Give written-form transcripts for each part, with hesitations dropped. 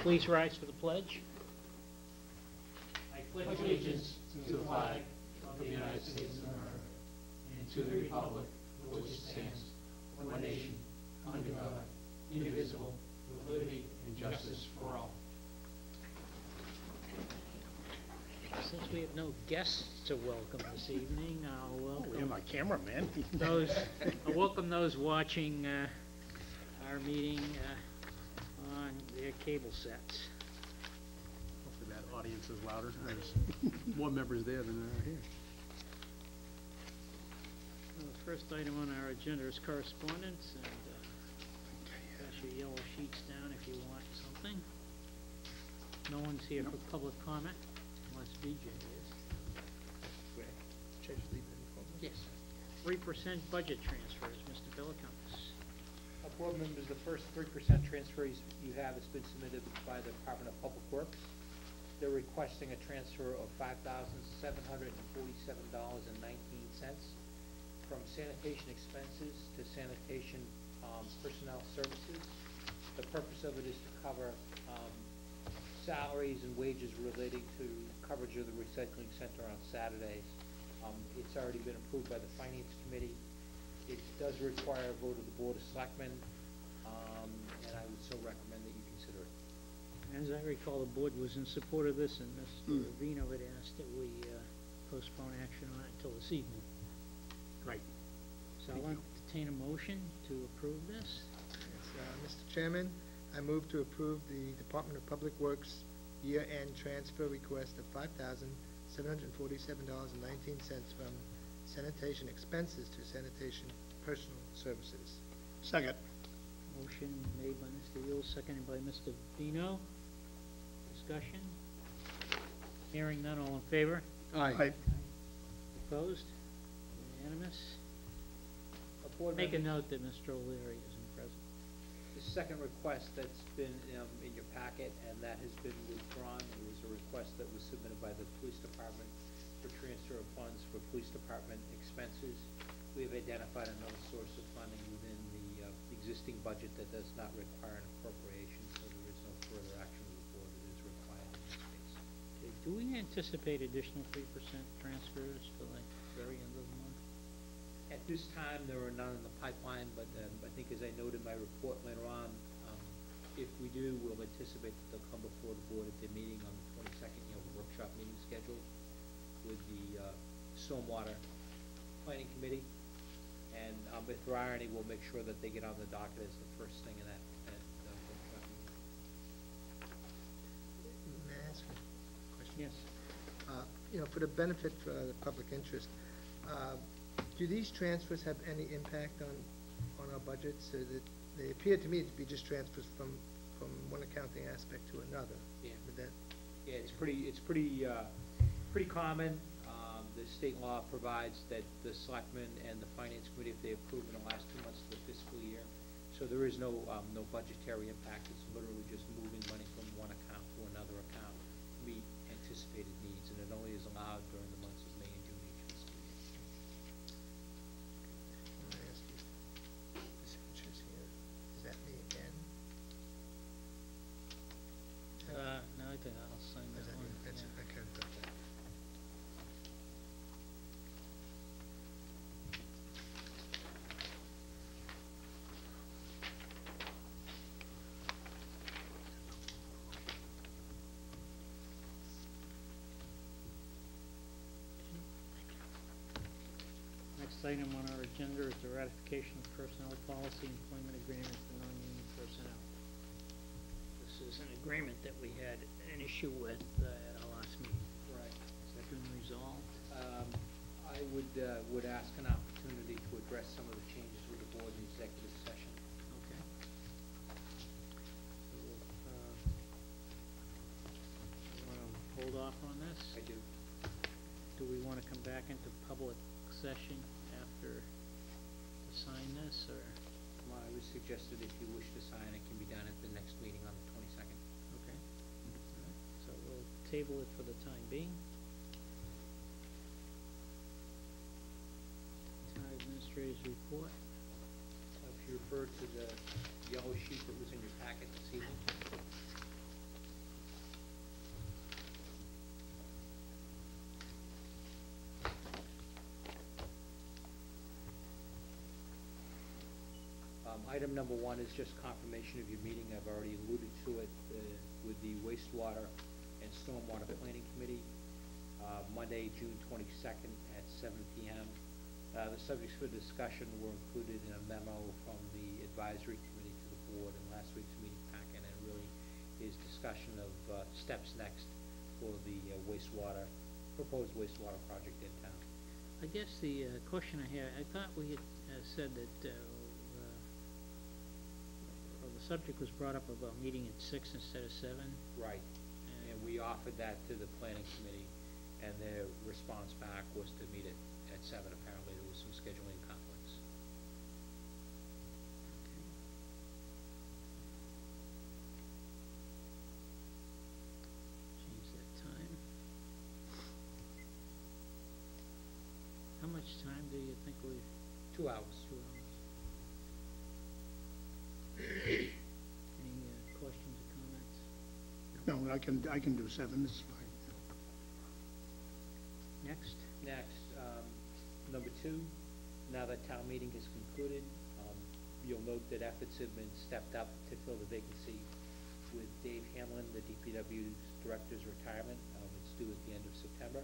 Please rise for the pledge. I pledge allegiance to the flag of the United States of America and to the republic for which it stands, one nation, under God, indivisible, with liberty and justice for all. Since we have no guests to welcome this evening, I'll welcome my cameraman. I'll welcome those watching our meeting on their cable sets. Hopefully that audience is louder. There's more members there than there are here. Well, the first item on our agenda is correspondence, and pass your yellow sheets down if you want something. No one's here for public comment, unless BJ is. Yes. 3% budget transfers, Mr. Villacombe. Board members, the first 3% transfers you have has been submitted by the Department of Public Works. They're requesting a transfer of $5,747.19 from sanitation expenses to sanitation personnel services. The purpose of it is to cover salaries and wages relating to coverage of the recycling center on Saturdays. It's already been approved by the Finance Committee. It does require a vote of the Board of Selectmen, and I would so recommend that you consider it. As I recall, the board was in support of this, and Mr. Vino had asked that we postpone action on it until this evening. Right. So I'll entertain a motion to approve this. Yes, Mr. Chairman, I move to approve the Department of Public Works year-end transfer request of $5,747.19 from sanitation expenses to sanitation personal services. Second. Motion made by Mr. Yule, seconded by Mr. Vino. Discussion? Hearing none, all in favor? Aye. Opposed? Unanimous? Make a note that Mr. O'Leary isn't present. The second request that's been in your packet, and that has been withdrawn, it was a request that was submitted by the Police Department for transfer of funds for Police Department expenses. We have identified another source of funding within the existing budget that does not require an appropriation, so there is no further action of the board that is required in this case. Okay, do we anticipate additional 3% transfers for the very end of the month? At this time, there are none in the pipeline, but I think as I noted in my report later on, if we do, we'll anticipate that they'll come before the board at their meeting on the 22nd, the workshop meeting scheduled with the Stormwater Planning Committee. And if there are any, we'll make sure that they get on the docket as the first thing in that workshop meeting. May I ask a question? Yes. For the benefit for the public interest, do these transfers have any impact on our budget? So that they appear to me to be just transfers from one accounting aspect to another. Yeah. Would that? Yeah, it's pretty common. The state law provides that the Selectmen and the Finance Committee, if they approve in the last 2 months of the fiscal year, so there is no budgetary impact. It's literally just moving money from one account to another account to meet anticipated needs, and it only is allowed during the months of May and June each fiscal year. Let me ask you, the signatures here, is that me again? No, I think I'll sign Is that that one. you? That's, Yeah. I kind of thought that. Next item on our agenda is the ratification of personnel policy employment agreement for non-union personnel. This is an agreement that we had an issue with at our last meeting. Right. Has that been resolved? I would ask an opportunity to address some of the changes with the board in executive session. Okay. So, you want to hold off on this? I do. Do we want to come back into public session after to sign this, or? Well, I would suggest that if you wish to sign, it can be done at the next meeting on the 22nd. Okay. All right. So we'll table it for the time being. Town Administrator's report. If you refer to the yellow sheet that was in your packet this evening, Item number 1 is just confirmation of your meeting. I've already alluded to it with the wastewater and stormwater planning committee, Monday, June 22nd at 7 p.m. The subjects for discussion were included in a memo from the advisory committee to the board in last week's meeting packet, and it really is discussion of steps next for the proposed wastewater project in town. I guess the question I had, I thought we had said that the subject was brought up about meeting at 6 instead of 7. Right. And we offered that to the planning committee, and their response back was to meet at 7. Apparently, there was some scheduling conflicts. Change that time. How much time do you think we? 2 hours. 2 hours. Any questions or comments? No, I can do 7, this is fine. Next? Next, number 2, now that town meeting is concluded, you'll note that efforts have been stepped up to fill the vacancy with Dave Hamlin, the DPW's director's retirement. It's due at the end of September.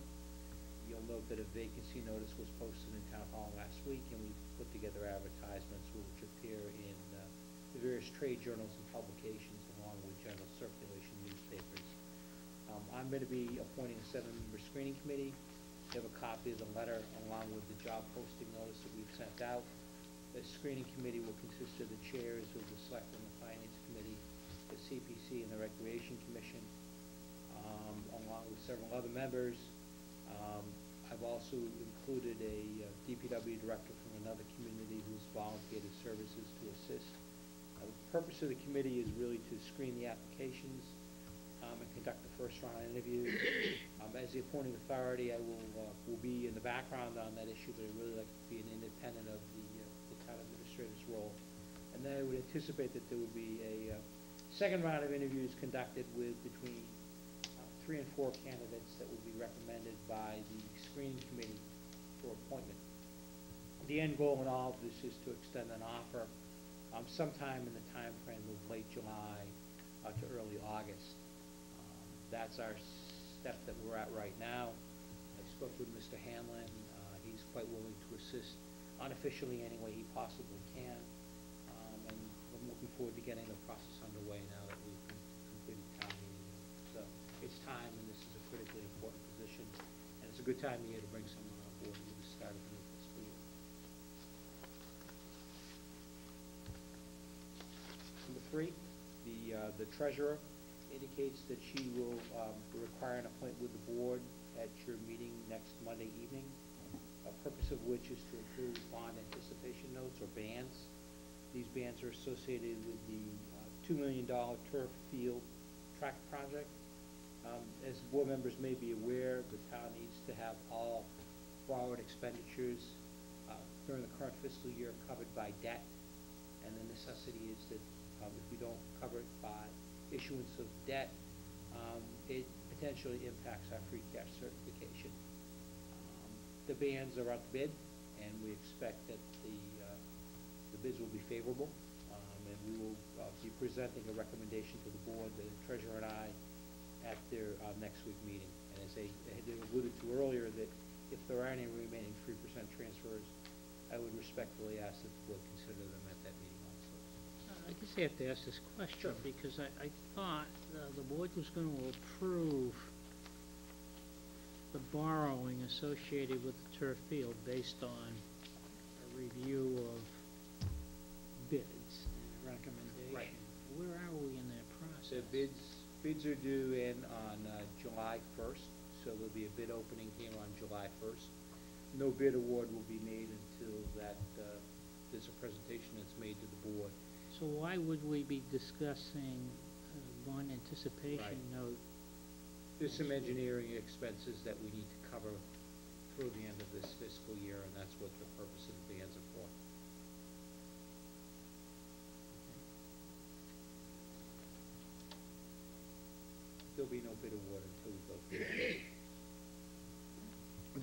You'll note that a vacancy notice was posted in Town Hall last week, and we put together advertisements which appear in the various trade journals and publications, along with general circulation newspapers. I'm going to be appointing a 7-member screening committee. You have a copy of the letter along with the job posting notice that we've sent out. The screening committee will consist of the chairs of the Selectmen and the Finance Committee, the CPC and the Recreation Commission, along with several other members. I've also included a DPW director from another community who's volunteered his services to assist. The purpose of the committee is really to screen the applications and conduct the first round interview. As the appointing authority, I will be in the background on that issue, but I'd really like to be an independent of the town administrator's role. And then I would anticipate that there would be a second round of interviews conducted with between 3 and 4 candidates that will be recommended by the screening committee for appointment. The end goal in all of this is to extend an offer sometime in the time frame of late July to early August. That's our step that we're at right now. I spoke with Mr. Hamlin. He's quite willing to assist unofficially any way he possibly can. And I'm looking forward to getting the process underway now that we've completed town meeting. So it's time, and this is a critically important position, and it's a good time of year to bring someone on board with the start of the new fiscal year. Number 3, the treasurer indicates that she will require an appointment with the board at your meeting next Monday evening, a purpose of which is to approve bond anticipation notes, or bands. These bands are associated with the $2 million turf field track project. As board members may be aware, the town needs to have all borrowed expenditures during the current fiscal year covered by debt, and the necessity is that if we don't cover it by issuance of debt, it potentially impacts our free cash certification. The bands are out to bid, and we expect that the bids will be favorable, and we will be presenting a recommendation to the board, the treasurer and I, at their next week meeting. And as I had alluded to earlier, that if there are any remaining 3% transfers, I would respectfully ask that the board consider them at that meeting also. I guess I have to ask this question, Sure. because I thought the board was going to approve the borrowing associated with the turf field based on a review of bids and recommendation. Right. Where are we in that process? The bids are due in on July 1st, so there'll be a bid opening here on July 1st. No bid award will be made until there's a presentation that's made to the board. So why would we be discussing bond anticipation Right. note? There's some engineering expenses that we need to cover through the end of this fiscal year, and that's what the purpose of the bands are for. There'll be no bid award until we go through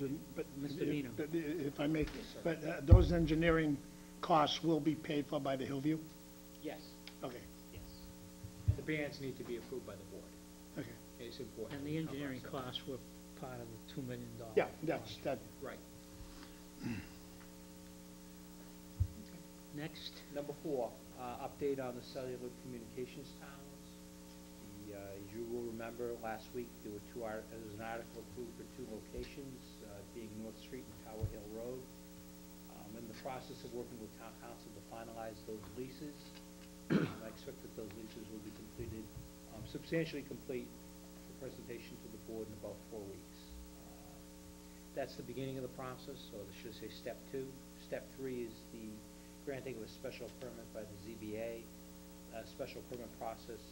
it. But Mr. Nino. if I may, Yes, sir. but those engineering costs will be paid for by the Hillview? Yes, Okay, yes. And the bands need to be approved by the board. okay. It's important. And the engineering costs were part of the $2 million. Yeah, that, Right. Next, Number 4, update on the cellular communications towers. As you will remember, last week, there was an article approved for 2 locations, being North Street and Tower Hill Road. In the process of working with town council to finalize those leases. I expect that those leases will be completed, substantially complete for presentation to the board in about 4 weeks. That's the beginning of the process, or I should say step 2. Step 3 is the granting of a special permit by the ZBA. Special permit process,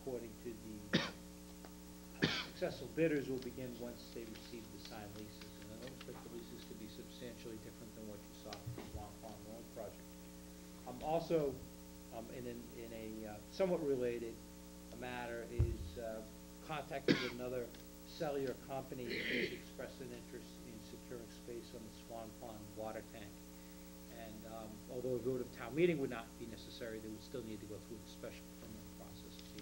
according to the successful bidders, will begin once they receive the signed leases. And I don't expect the leases to be substantially different than what you saw for the Long Pond Road project. Also, in a somewhat related matter, is contacted another cellular company who's expressed an interest in securing space on the Swan Pond water tank. And although a vote of town meeting would not be necessary, they would still need to go through the special permit process to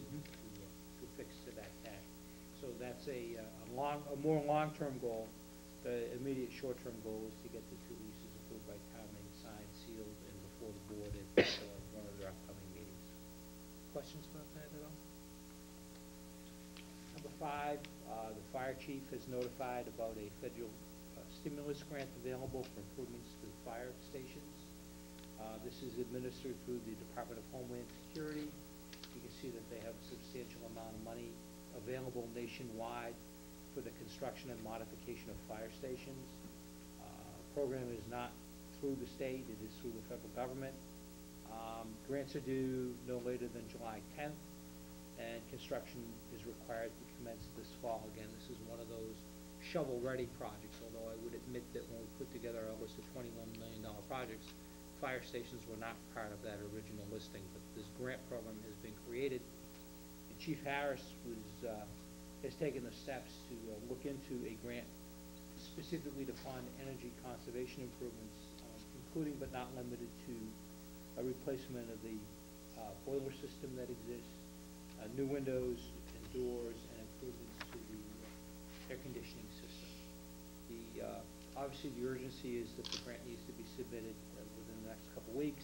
fix to that tank. So that's a more long-term goal. The immediate short-term goal is to get the 2 leases approved by town meeting, signed, sealed, and before the board at one of their upcoming meetings. Questions about that at all? Number 5, the fire chief has notified about a federal stimulus grant available for improvements to the fire stations. This is administered through the Department of Homeland Security. You can see that they have a substantial amount of money available nationwide for the construction and modification of fire stations. Program is not through the state, it is through the federal government. Grants are due no later than July 10th, and construction is required to commence this fall. Again, this is one of those shovel-ready projects, although I would admit that when we put together our list of $21 million projects, fire stations were not part of that original listing, but this grant program has been created, and Chief Harris has taken the steps to look into a grant specifically to fund energy conservation improvements, including but not limited to a replacement of the boiler system that exists, new windows and doors, and improvements to the air conditioning system. Obviously, the urgency is that the grant needs to be submitted within the next couple weeks,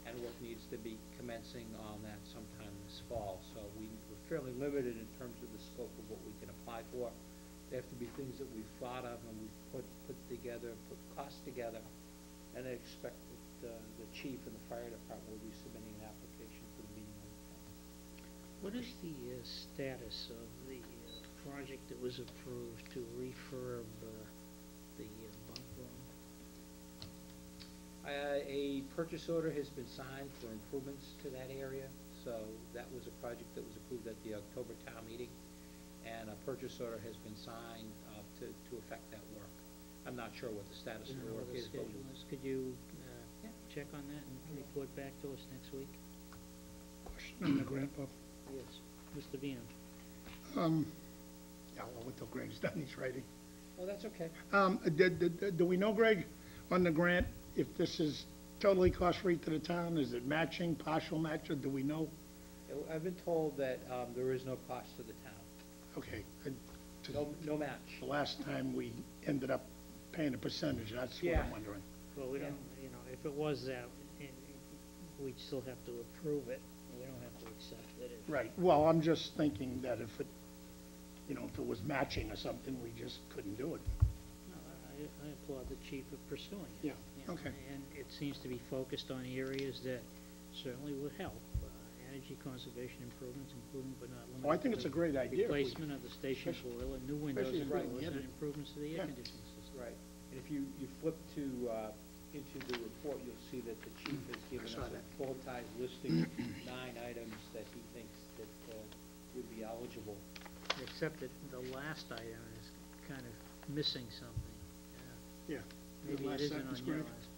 and work needs to be commencing on that sometime this fall. So we're fairly limited in terms of the scope of what we can apply for. They have to be things that we've thought of and we've put together, put costs together, and I expect that the chief and the fire department will be submitting an application for the meeting on the 10th. what is the status of the project that was approved to refurb the bunk room? A purchase order has been signed for improvements to that area, so that was a project that was approved at the October town meeting, and a purchase order has been signed to effect that work. I'm not sure what the status Do of you the know work what the is, but schedule is? Could you check on that and report back to us next week? question on the grant, Bob. Yes. Mr. Bean? Yeah, well, wait till Greg's done, he's writing. oh, that's okay. Do we know, Greg, on the grant, if this is totally cost-free to the town? Is it matching, partial match, or do we know? I've been told that there is no cost to the town. Okay. No match. The last time we ended up paying a percentage, that's what Yeah. I'm wondering. Well, we Yeah. don't, if it was that, we'd still have to approve it. We don't have to accept it. Right, well, I'm just thinking that if it, if it was matching or something, we just couldn't do it. No, I applaud the chief of pursuing it. Yeah, okay. And it seems to be focused on areas that certainly would help. Energy conservation improvements, including but not limited to. Oh, I think it's a great idea. Replacement of the station boiler, new windows especially and if we can doors, get and it. improvements to the Yeah. air conditioning system. Right. And if you flip into the report, you'll see that the chief has given us saw a that. full-time listing of 9 items that he thinks that would be eligible. Except that the last item is kind of missing something. Yeah. Maybe Last it isn't sentence, on your Greg. last